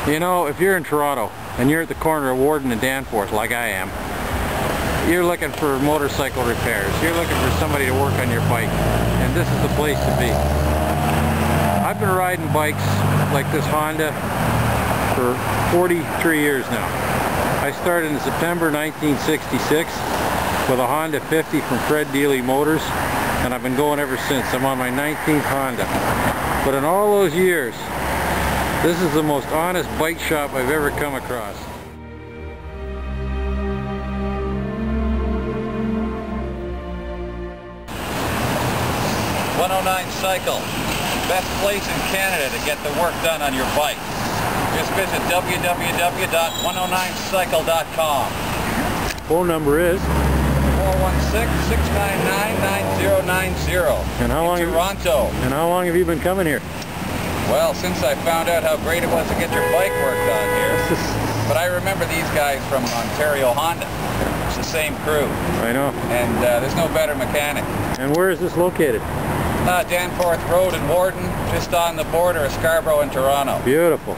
You know, if you're in Toronto and you're at the corner of Warden and Danforth like I am, you're looking for motorcycle repairs. You're looking for somebody to work on your bike, and this is the place to be. I've been riding bikes like this Honda for 43 years now. I started in September 1966 with a Honda 50 from Fred Dealey Motors, and I've been going ever since. I'm on my 19th Honda. But in all those years, this is the most honest bike shop I've ever come across. .109 Cycle, best place in Canada to get the work done on your bike. Just visit www.109cycle.com. Phone number is 416-699-9090. And how long? In Toronto. And how long have you been coming here? Well, since I found out how great it was to get your bike worked on here. But I remember these guys from Ontario Honda. It's the same crew. I know. And there's no better mechanic. And where is this located? Danforth Road in Warden, just on the border of Scarborough and Toronto. Beautiful.